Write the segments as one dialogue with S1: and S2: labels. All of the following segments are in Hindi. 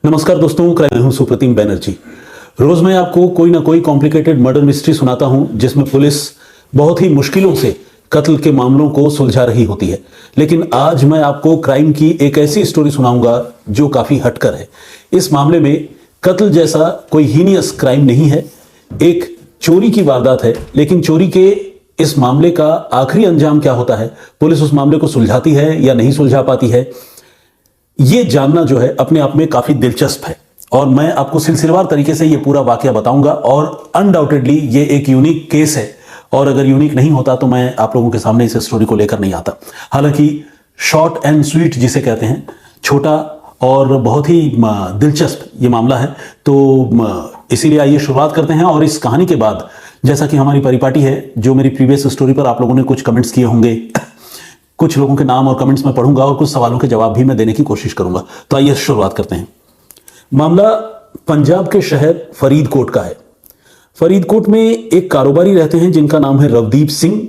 S1: नमस्कार दोस्तों, मैं हूं सुप्रतिम बैनर्जी। रोज मैं आपको कोई ना कोई कॉम्प्लिकेटेड मर्डर मिस्ट्री सुनाता हूं जिसमें पुलिस बहुत ही मुश्किलों से कत्ल के मामलों को सुलझा रही होती है। लेकिन आज मैं आपको क्राइम की एक ऐसी स्टोरी सुनाऊंगा जो काफी हटकर है। इस मामले में कत्ल जैसा कोई हीनियस क्राइम नहीं है, एक चोरी की वारदात है। लेकिन चोरी के इस मामले का आखिरी अंजाम क्या होता है, पुलिस उस मामले को सुलझाती है या नहीं सुलझा पाती है, ये जानना जो है अपने आप में काफी दिलचस्प है। और मैं आपको सिलसिलेवार तरीके से ये पूरा वाकया बताऊंगा। और अनडाउटेडली ये एक यूनिक केस है, और अगर यूनिक नहीं होता तो मैं आप लोगों के सामने इस स्टोरी को लेकर नहीं आता। हालांकि शॉर्ट एंड स्वीट जिसे कहते हैं, छोटा और बहुत ही दिलचस्प ये मामला है। तो इसीलिए आइए शुरुआत करते हैं। और इस कहानी के बाद, जैसा कि हमारी परिपाटी है, जो मेरी प्रीवियस स्टोरी पर आप लोगों ने कुछ कमेंट्स किए होंगे, कुछ लोगों के नाम और कमेंट्स में पढ़ूंगा और कुछ सवालों के जवाब भी मैं देने की कोशिश करूंगा। तो आइए शुरुआत करते हैं। मामला पंजाब के शहर फरीदकोट का है। फरीदकोट में एक कारोबारी रहते हैं जिनका नाम है रवदीप सिंह,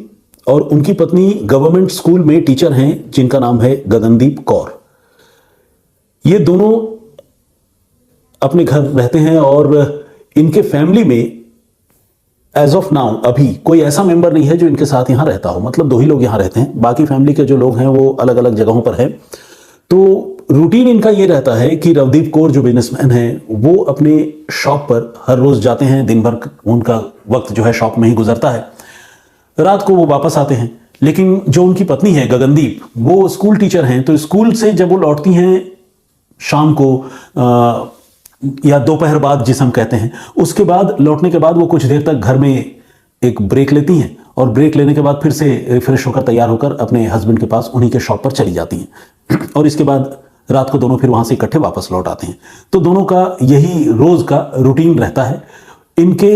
S1: और उनकी पत्नी गवर्नमेंट स्कूल में टीचर हैं जिनका नाम है गगनदीप कौर। ये दोनों अपने घर रहते हैं और इनके फैमिली में एज ऑफ नाउ अभी कोई ऐसा मेंबर नहीं है जो इनके साथ यहां रहता हो। मतलब दो ही लोग यहां रहते हैं, बाकी फैमिली के जो लोग हैं वो अलग अलग जगहों पर हैं। तो रूटीन इनका ये रहता है कि रवदीप कौर जो बिजनेसमैन है वो अपने शॉप पर हर रोज जाते हैं। दिन भर उनका वक्त जो है शॉप में ही गुजरता है, रात को वो वापस आते हैं। लेकिन जो उनकी पत्नी है गगनदीप, वो स्कूल टीचर हैं। तो स्कूल से जब वो लौटती हैं शाम को या दोपहर बाद जिसे हम कहते हैं, उसके बाद लौटने के बाद वो कुछ देर तक घर में एक ब्रेक लेती हैं, और ब्रेक लेने के बाद फिर से रिफ्रेश होकर तैयार होकर अपने हस्बैंड के पास उन्हीं के शॉप पर चली जाती हैं। और इसके बाद रात को दोनों फिर वहां से इकट्ठे वापस लौट आते हैं। तो दोनों का यही रोज का रूटीन रहता है। इनके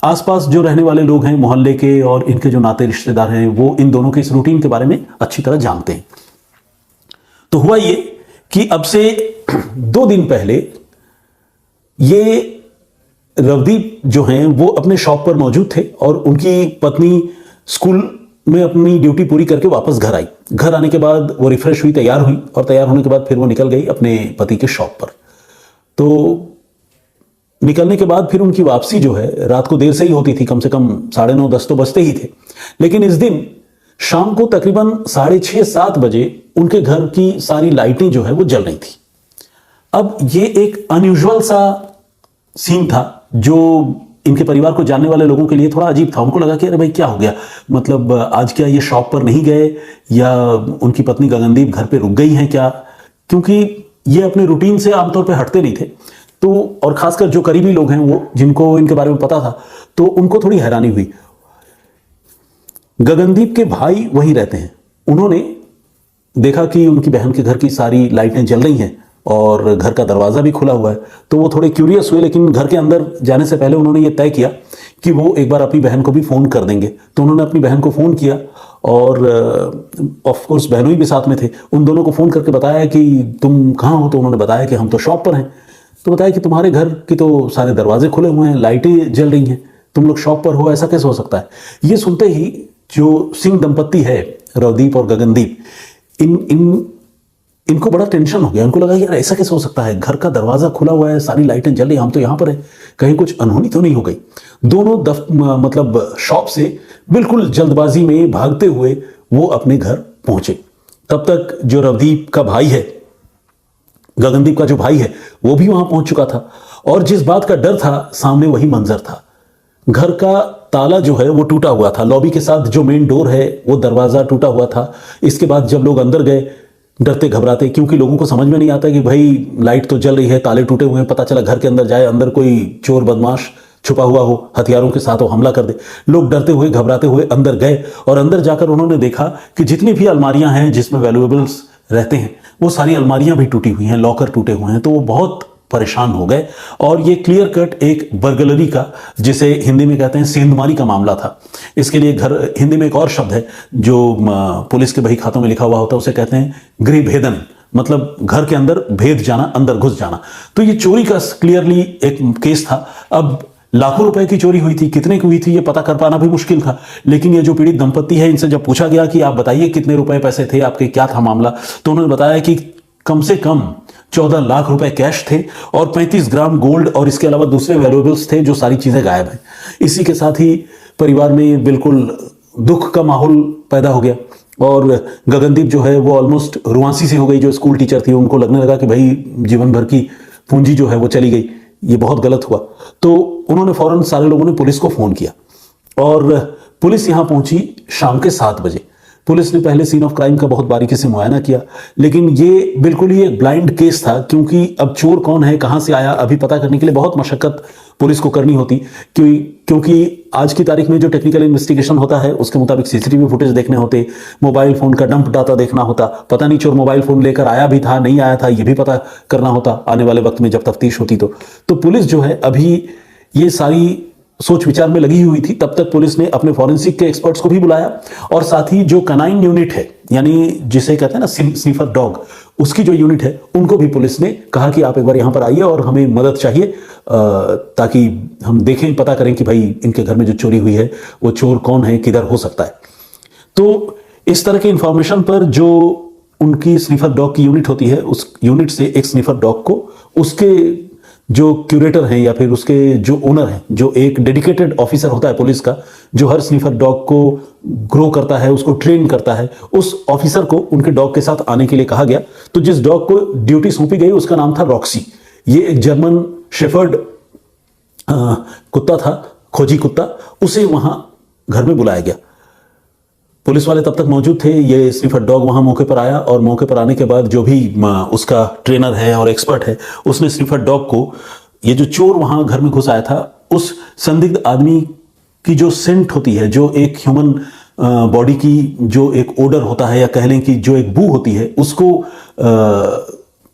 S1: आसपास जो रहने वाले लोग हैं मोहल्ले के और इनके जो नाते रिश्तेदार हैं, वो इन दोनों के इस रूटीन के बारे में अच्छी तरह जानते हैं। तो हुआ ये कि अब से 2 दिन पहले ये रवदीप जो हैं वो अपने शॉप पर मौजूद थे, और उनकी पत्नी स्कूल में अपनी ड्यूटी पूरी करके वापस घर आई। घर आने के बाद वो रिफ्रेश हुई, तैयार हुई, और तैयार होने के बाद फिर वो निकल गई अपने पति के शॉप पर। तो निकलने के बाद फिर उनकी वापसी जो है रात को देर से ही होती थी, कम से कम 9:30 10 तो बजते ही थे। लेकिन इस दिन शाम को तकरीबन 6:30 7 बजे उनके घर की सारी लाइटें जो है वो जल रही थी। अब ये एक अनयूजुअल सा सीन था जो इनके परिवार को जानने वाले लोगों के लिए थोड़ा अजीब था। उनको लगा कि अरे भाई क्या हो गया, मतलब आज क्या ये शॉप पर नहीं गए, या उनकी पत्नी गगनदीप घर पे रुक गई हैं क्या, क्योंकि ये अपने रूटीन से आमतौर पे हटते नहीं थे। तो और खासकर जो करीबी लोग हैं वो जिनको इनके बारे में पता था, तो उनको थोड़ी हैरानी हुई। गगनदीप के भाई वहीं रहते हैं। उन्होंने देखा कि उनकी बहन के घर की सारी लाइटें जल रही हैं और घर का दरवाजा भी खुला हुआ है। तो वो थोड़े क्यूरियस हुए, लेकिन घर के अंदर जाने से पहले उन्होंने ये तय किया कि वो एक बार अपनी बहन को भी फोन कर देंगे। तो उन्होंने अपनी बहन को फोन किया, और ऑफ कोर्स बहनोई भी साथ में थे। उन दोनों को फोन करके बताया कि तुम कहाँ हो। तो उन्होंने बताया कि हम तो शॉप पर हैं। तो बताया कि तुम्हारे घर की तो सारे दरवाजे खुले हुए हैं, लाइटें जल रही हैं, तुम लोग शॉप पर हो, ऐसा कैसे हो सकता है। ये सुनते ही जो सिंह दंपत्ति है, रवदीप और गगनदीप, इनको बड़ा टेंशन हो गया। उनको लगा यार ऐसा कैसे हो सकता है, घर का दरवाजा खुला हुआ है, सारी लाइटें जल रही, हम तो यहां पर हैं, कहीं कुछ अनहोनी तो नहीं हो गई। दोनों मतलब शॉप से बिल्कुल जल्दबाजी में भागते हुए वो अपने घर पहुंचे। तब तक जो रवदीप का भाई है, गगनदीप का जो भाई है, वो भी वहां पहुंच चुका था। और जिस बात का डर था, सामने वही मंजर था। घर का ताला जो है वो टूटा हुआ था, लॉबी के साथ जो मेन डोर है वो दरवाजा टूटा हुआ था। इसके बाद जब लोग अंदर गए डरते घबराते, क्योंकि लोगों को समझ में नहीं आता कि भाई लाइट तो जल रही है, ताले टूटे हुए हैं, पता चला घर के अंदर जाए, अंदर कोई चोर बदमाश छुपा हुआ हो, हथियारों के साथ वो हमला कर दे। लोग डरते हुए घबराते हुए अंदर गए, और अंदर जाकर उन्होंने देखा कि जितनी भी अलमारियां हैं जिसमें वैल्यूएबल्स रहते हैं, वो सारी अलमारियां भी टूटी हुई हैं, लॉकर टूटे हुए हैं। तो वो बहुत परेशान हो गए। और ये क्लियर कट एक बर्गलरी का, जिसे हिंदी में कहते हैं सेंधमारी का मामला था। इसके लिए घर हिंदी में एक और शब्द है जो पुलिस के बही खातों में लिखा हुआ होता है, उसे कहते हैं गृह भेदन, मतलब घर के अंदर भेद जाना, अंदर घुस जाना। तो ये चोरी का क्लियरली एक केस था। अब लाखों रुपए की चोरी हुई थी, कितने की हुई थी ये पता कर पाना भी मुश्किल था। लेकिन ये जो पीड़ित दंपत्ति है, इनसे जब पूछा गया कि आप बताइए कितने रुपए पैसे थे आपके, क्या था मामला, तो उन्होंने बताया कि कम से कम 14 लाख रुपए कैश थे और 35 ग्राम गोल्ड और इसके अलावा दूसरे वैल्यूएबल्स थे, जो सारी चीजें गायब हैं। इसी के साथ ही परिवार में बिल्कुल दुख का माहौल पैदा हो गया और गगनदीप जो है वो ऑलमोस्ट रुआंसी सी हो गई। जो स्कूल टीचर थी उनको लगने लगा कि भाई जीवन भर की पूंजी जो है वो चली गई, ये बहुत गलत हुआ। तो उन्होंने फौरन सारे लोगों ने पुलिस को फोन किया और पुलिस यहां पहुंची शाम के 7 बजे। पुलिस ने पहले सीन ऑफ क्राइम का बहुत बारीकी से मुआयना किया, लेकिन ये बिल्कुल ही एक ब्लाइंड केस था, क्योंकि अब चोर कौन है, कहां से आया, अभी पता करने के लिए बहुत मशक्कत पुलिस को करनी होती। क्योंकि आज की तारीख में जो टेक्निकल इन्वेस्टिगेशन होता है उसके मुताबिक सीसीटीवी फुटेज देखने होते, मोबाइल फोन का डंप डाटा देखना होता, पता नहीं चोर मोबाइल फोन लेकर आया भी था नहीं आया था, यह भी पता करना होता आने वाले वक्त में जब तफ्तीश होती। तो पुलिस जो है अभी ये सारी सोच विचार में लगी हुई थी। तब तक पुलिस ने अपने फॉरेंसिक के एक्सपर्ट्स को भी बुलाया और साथ ही जो कैनाइन यूनिट है, यानी जिसे कहते हैं ना स्नीफर डॉग, उसकी जो यूनिट है उनको भी पुलिस ने कहा कि आप एक बार यहां पर आइए और हमें मदद चाहिए, ताकि हम देखें, पता करें कि भाई इनके घर में जो चोरी हुई है वो चोर कौन है, किधर हो सकता है। तो इस तरह के इंफॉर्मेशन पर जो उनकी स्नीफर डॉग की यूनिट होती है, उस यूनिट से एक स्नीफर डॉग को उसके जो क्यूरेटर हैं या फिर उसके जो ओनर हैं, जो एक डेडिकेटेड ऑफिसर होता है पुलिस का, जो हर स्नीफर डॉग को ग्रो करता है, उसको ट्रेन करता है, उस ऑफिसर को उनके डॉग के साथ आने के लिए कहा गया। तो जिस डॉग को ड्यूटी सौंपी गई उसका नाम था रॉक्सी। ये एक जर्मन शेफर्ड कुत्ता था, खोजी कुत्ता। उसे वहां घर में बुलाया गया। पुलिस वाले तब तक मौजूद थे। ये स्नीफर डॉग वहां मौके पर आया और मौके पर आने के बाद जो भी उसका ट्रेनर है और एक्सपर्ट है, उसने स्नीफर डॉग को, ये जो चोर वहां घर में घुस आया था, उस संदिग्ध आदमी की जो सेंट होती है, जो एक ह्यूमन बॉडी की जो एक ओडर होता है या कह लें कि जो एक बू होती है, उसको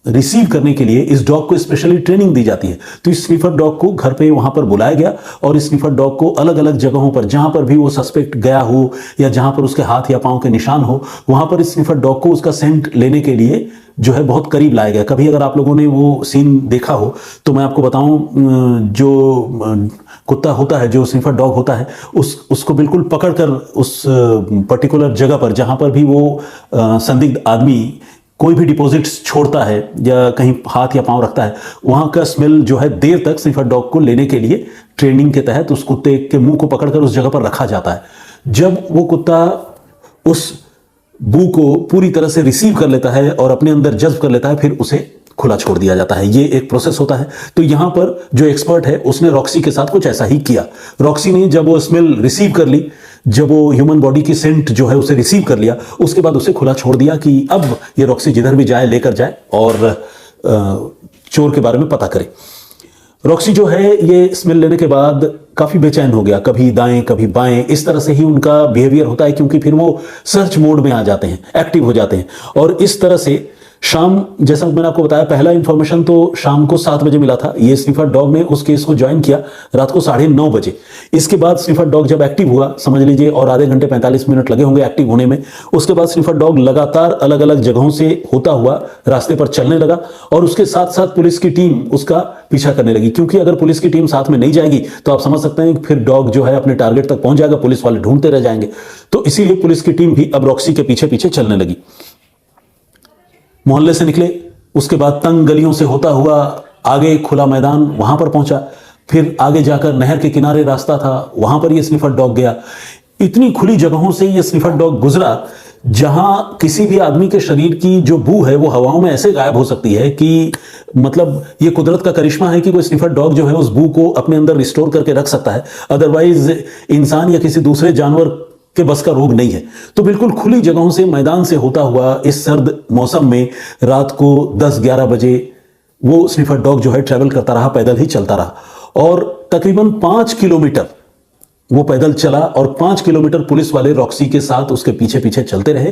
S1: रिसीव करने के लिए इस डॉग को स्पेशली ट्रेनिंग दी जाती है। तो इस स्नीफर डॉग को घर पे वहां पर बुलाया गया और इस स्नीफर डॉग को अलग अलग जगहों पर, जहां पर भी वो सस्पेक्ट गया हो या जहां पर उसके हाथ या पांव के निशान हो, वहां पर इस स्नीफर डॉग को उसका सेंट लेने के लिए जो है बहुत करीब लाया गया। कभी अगर आप लोगों ने वो सीन देखा हो तो मैं आपको बताऊं, जो कुत्ता होता है, जो स्नीफर डॉग होता है, उसको बिल्कुल पकड़कर उस पर्टिकुलर जगह पर जहां पर भी वो संदिग्ध आदमी कोई भी डिपॉजिट्स छोड़ता है या कहीं हाथ या पांव रखता है, वहां का स्मेल जो है देर तक स्नीफर डॉग को लेने के लिए ट्रेनिंग के तहत उस कुत्ते के मुंह को पकड़कर उस जगह पर रखा जाता है। जब वो कुत्ता उस बू को पूरी तरह से रिसीव कर लेता है और अपने अंदर जज्ब कर लेता है, फिर उसे खुला छोड़ दिया जाता है। ये एक प्रोसेस होता है। तो यहां पर जो एक्सपर्ट है उसने रॉक्सी के साथ कुछ ऐसा ही किया। रॉक्सी ने जब वो स्मेल रिसीव कर ली, जब वो ह्यूमन बॉडी की सेंट जो है उसे रिसीव कर लिया, उसके बाद उसे खुला छोड़ दिया कि अब ये रॉक्सी जिधर भी जाए लेकर जाए और चोर के बारे में पता करे। रॉक्सी जो है ये स्मेल लेने के बाद काफी बेचैन हो गया, कभी दाएं कभी बाएं, इस तरह से ही उनका बिहेवियर होता है, क्योंकि फिर वो सर्च मोड में आ जाते हैं, एक्टिव हो जाते हैं। और इस तरह से शाम, जैसा मैंने आपको बताया, पहला इंफॉर्मेशन तो शाम को 7 बजे मिला था। ये स्नीफर डॉग ने उस केस को ज्वाइन किया रात को 9:30 बजे। इसके बाद स्नीफर डॉग जब एक्टिव हुआ, समझ लीजिए और आधे घंटे 45 मिनट लगे होंगे एक्टिव होने में। उसके बाद स्नीफर डॉग लगातार अलग अलग जगहों से होता हुआ रास्ते पर चलने लगा और उसके साथ साथ पुलिस की टीम उसका पीछा करने लगी, क्योंकि अगर पुलिस की टीम साथ में नहीं जाएगी तो आप समझ सकते हैं कि फिर डॉग जो है अपने टारगेट तक पहुंच जाएगा, पुलिस वाले ढूंढते रह जाएंगे। तो इसीलिए पुलिस की टीम भी अब रॉक्सी के पीछे पीछे चलने लगी। मोहल्ले से निकले, उसके बाद तंग गलियों से होता हुआ आगे खुला मैदान, वहां पर पहुंचा। फिर आगे जाकर नहर के किनारे रास्ता था, वहां पर यह स्नीफर डॉग गया। इतनी खुली जगहों से यह स्नीफर डॉग गुजरा जहां किसी भी आदमी के शरीर की जो बू है वो हवाओं में ऐसे गायब हो सकती है कि मतलब ये कुदरत का करिश्मा है कि कोई स्नीफर डॉग जो है उस बू को अपने अंदर रिस्टोर करके रख सकता है। अदरवाइज इंसान या किसी दूसरे जानवर के बस का रोग नहीं है। तो बिल्कुल खुली जगहों से, मैदान से होता हुआ इस सर्द मौसम में रात को 10-11 बजे वो स्नीफर डॉग जो है ट्रैवल करता रहा, पैदल ही चलता रहा और तकरीबन 5 किलोमीटर वो पैदल चला और 5 किलोमीटर पुलिस वाले रॉक्सी के साथ उसके पीछे पीछे चलते रहे।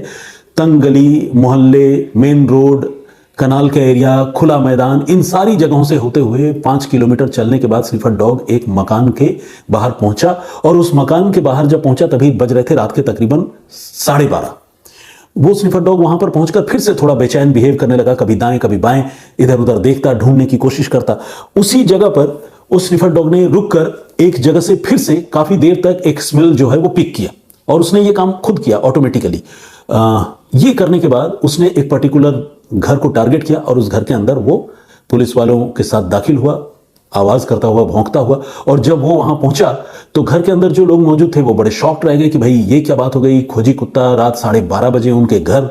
S1: तंग गली, मोहल्ले, मेन रोड, कनाल का एरिया, खुला मैदान, इन सारी जगहों से होते हुए 5 किलोमीटर चलने के बाद स्नीफर डॉग एक मकान के बाहर पहुंचा और उस मकान के बाहर जब पहुंचा तभी बज रहे थे रात के तकरीबन 12:30। वो स्नीफर डॉग वहां पर पहुंचकर फिर से थोड़ा बेचैन बिहेव करने लगा, कभी दाएं कभी बाएं, इधर उधर देखता, ढूंढने की कोशिश करता। उसी जगह पर उस स्नीफर डॉग ने रुककर एक जगह से फिर से काफी देर तक एक स्मेल जो है वो पिक किया और उसने ये काम खुद किया ऑटोमेटिकली। ये करने के बाद उसने एक पर्टिकुलर घर को टारगेट किया और उस घर के अंदर वो पुलिस वालों के साथ दाखिल हुआ, आवाज करता हुआ, भौंकता हुआ। और जब वो वहां पहुंचा तो घर के अंदर जो लोग मौजूद थे वो बड़े शॉक्ड रह गए कि भाई ये क्या बात हो गई, खोजी कुत्ता रात 12:30 बजे उनके घर,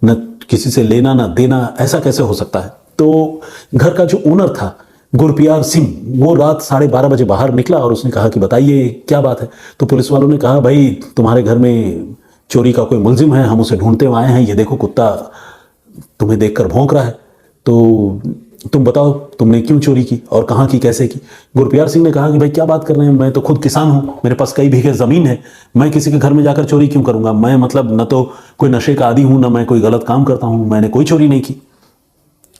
S1: न किसी से लेना ना देना, ऐसा कैसे हो सकता है। तो घर का जो ओनर था गुरप्यार सिंह, वो रात 12:30 बजे बाहर निकला और उसने कहा कि बताइए क्या बात है। तो पुलिस वालों ने कहा भाई तुम्हारे घर में चोरी का कोई मुलजिम है, हम उसे ढूंढते हुए आए हैं, ये देखो कुत्ता तुम्हें देखकर भौंक रहा है, तो तुम बताओ तुमने क्यों चोरी की और कहाँ की, कैसे की। गुरप्यार सिंह ने कहा कि भाई क्या बात कर रहे हैं, मैं तो खुद किसान हूं, मेरे पास कई बीघे जमीन है, मैं किसी के घर में जाकर चोरी क्यों करूंगा, मैं मतलब न तो कोई नशे का आदी हूं, न मैं कोई गलत काम करता हूं, मैंने कोई चोरी नहीं की।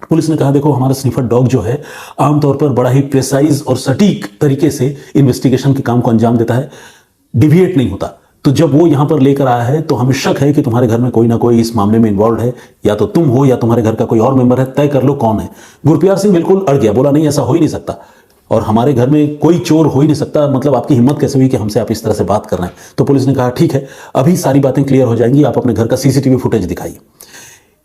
S1: पुलिस ने कहा देखो हमारा स्निफर डॉग जो है आमतौर पर बड़ा ही प्रिसाइज और सटीक तरीके से इन्वेस्टिगेशन के काम को अंजाम देता है, डिविएट नहीं होता। तो जब वो यहां पर लेकर आया है तो हमें शक है कि तुम्हारे घर में कोई ना कोई इस मामले में इन्वॉल्व है, या तो तुम हो या तुम्हारे घर का कोई और मेंबर है, तय कर लो कौन है। गुरप्यार सिंह बिल्कुल अड़ गया, बोला नहीं ऐसा हो ही नहीं सकता, और हमारे घर में कोई चोर हो ही नहीं सकता, मतलब आपकी हिम्मत कैसे हुई कि हमसे आप इस तरह से बात कर रहे हैं। तो पुलिस ने कहा ठीक है अभी सारी बातें क्लियर हो जाएंगी, आप अपने घर का सीसीटीवी फुटेज दिखाइए।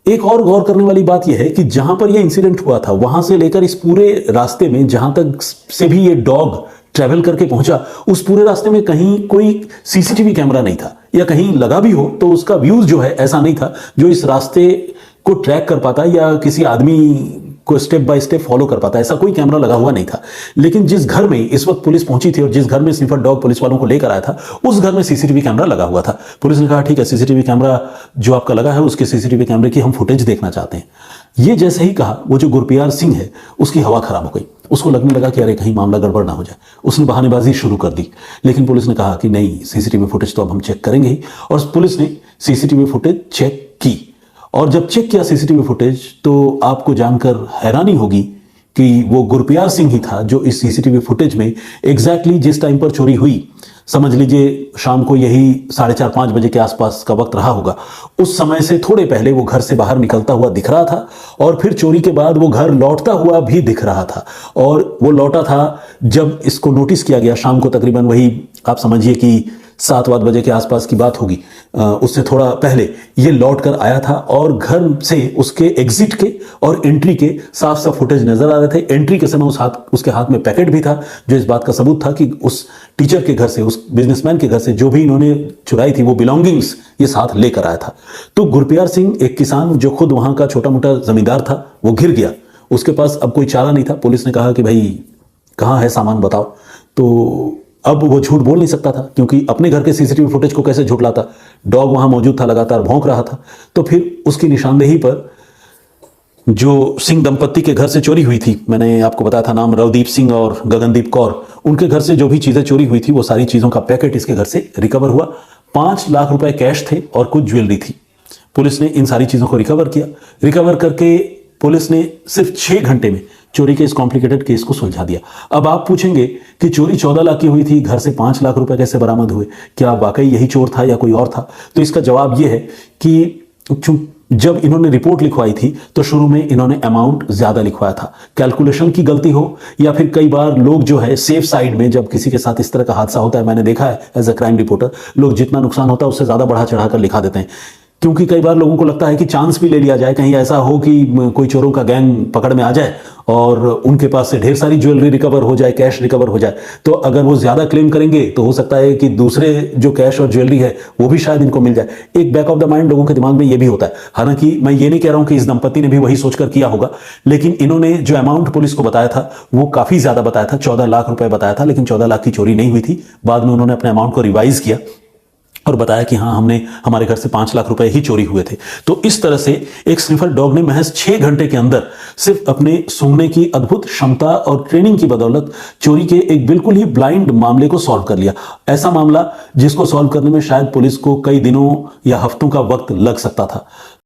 S1: एक और गौर करने वाली बात यह है कि जहां पर यह इंसिडेंट हुआ था वहां से लेकर इस पूरे रास्ते में जहां तक से भी ये डॉग ट्रैवल करके पहुंचा, उस पूरे रास्ते में कहीं कोई सीसीटीवी कैमरा नहीं था, या कहीं लगा भी हो तो उसका व्यूज जो है ऐसा नहीं था जो इस रास्ते को ट्रैक कर पाता या किसी आदमी को स्टेप बाय स्टेप फॉलो कर पाता, ऐसा कोई कैमरा लगा हुआ नहीं था। लेकिन जिस घर में इस वक्त पुलिस पहुंची थी और जिस घर में स्निफर डॉग पुलिस वालों को लेकर आया था, उस घर में सीसीटीवी कैमरा लगा हुआ था। पुलिस ने कहा ठीक है सीसीटीवी कैमरा जो आपका लगा है उसके सीसीटीवी कैमरे की हम फुटेज देखना चाहते हैं। ये जैसे ही कहा वो जो गुरप्यार सिंह है उसकी हवा खराब हो गई, उसको लगने लगा कि अरे कहीं मामला गड़बड़ ना हो जाए, उसने बहानेबाजी शुरू कर दी। लेकिन पुलिस ने कहा कि नहीं सीसीटीवी फुटेज तो अब हम चेक करेंगे ही, और पुलिस ने सीसीटीवी फुटेज चेक की। और जब चेक किया सीसीटीवी फुटेज तो आपको जानकर हैरानी होगी कि वो गुरप्यार सिंह ही था जो इस सीसीटीवी फुटेज में एग्जैक्टली जिस टाइम पर चोरी हुई, समझ लीजिए शाम को यही 4:30-5 बजे के आसपास का वक्त रहा होगा, उस समय से थोड़े पहले वो घर से बाहर निकलता हुआ दिख रहा था, और फिर चोरी के बाद वो घर लौटता हुआ भी दिख रहा था। और वो लौटा था जब इसको नोटिस किया गया शाम को, तकरीबन वही आप समझिए कि 7-8 बजे के आसपास की बात होगी, उससे थोड़ा पहले ये लौट कर आया था, और घर से उसके एग्जिट के और एंट्री के साफ साफ फुटेज नजर आ रहे थे। एंट्री के समय उसके हाथ में पैकेट भी था जो इस बात का सबूत था कि उस टीचर के घर से, उस बिजनेसमैन के घर से जो भी इन्होंने चुराई थी वो बिलोंगिंग्स ये साथ लेकर आया था। तो गुरप्यार सिंह एक किसान जो खुद वहां का छोटा मोटा जमींदार था, वो घिर गया, उसके पास अब कोई चारा नहीं था। पुलिस ने कहा कि भाई कहाँ है सामान बताओ, तो अब वो झूठ बोल नहीं सकता था क्योंकि अपने घर के सीसीटीवी फुटेज को कैसे झुठलाता, डॉग वहां मौजूद था, लगातार भौंक रहा था। तो फिर उसकी निशानदेही पर जो सिंह दंपत्ति के घर से चोरी हुई थी, मैंने आपको बताया था नाम रवदीप सिंह और गगनदीप कौर, उनके घर से जो भी चीजें चोरी हुई थी वो सारी चीजों का पैकेट इसके घर से रिकवर हुआ। 5 लाख रुपए कैश थे और कुछ ज्वेलरी थी। पुलिस ने इन सारी चीजों को रिकवर किया। रिकवर करके पुलिस ने सिर्फ 6 घंटे में चोरी के इस कॉम्प्लिकेटेड केस को सुलझा दिया। अब आप पूछेंगे कि चोरी 14 लाख की हुई थी, घर से 5 लाख रुपए कैसे बरामद हुए, क्या वाकई यही चोर था या कोई और था? तो इसका जवाब यह है कि जब इन्होंने रिपोर्ट लिखवाई थी तो शुरू में इन्होंने अमाउंट ज्यादा लिखवाया था, कैलकुलेशन की गलती हो, या फिर कई बार लोग जो है सेफ साइड में, जब किसी के साथ इस तरह का हादसा होता है, मैंने देखा है एज अ क्राइम रिपोर्टर, लोग जितना नुकसान होता है उससे ज्यादा बढ़ा चढ़ाकर लिखा देते हैं, क्योंकि कई बार लोगों को लगता है कि चांस भी ले लिया जाए, कहीं ऐसा हो कि कोई चोरों का गैंग पकड़ में आ जाए और उनके पास से ढेर सारी ज्वेलरी रिकवर हो जाए, कैश रिकवर हो जाए। तो अगर वो ज्यादा क्लेम करेंगे तो हो सकता है कि दूसरे जो कैश और ज्वेलरी है वो भी शायद इनको मिल जाए। एक बैक ऑफ द माइंड लोगों के दिमाग में ये भी होता है। हालांकि मैं ये नहीं कह रहा हूं कि इस दंपत्ति ने भी वही सोचकर किया होगा, लेकिन इन्होंने जो अमाउंट पुलिस को बताया था वो काफी ज्यादा बताया था, 14 लाख रुपए बताया था, लेकिन 14 लाख की चोरी नहीं हुई थी। बाद में उन्होंने अपने अमाउंट को रिवाइज किया और बताया कि हाँ हमारे घर से 5 लाख रुपए ही चोरी हुए थे। तो इस तरह से एक स्निफर डॉग ने महज 6 घंटे के अंदर सिर्फ अपने सूंघने की अद्भुत क्षमता और ट्रेनिंग की बदौलत चोरी के एक बिल्कुल ही ब्लाइंड मामले को सॉल्व कर लिया। ऐसा मामला जिसको सॉल्व करने में शायद पुलिस को कई दिनों या हफ्तों का वक्त लग सकता था।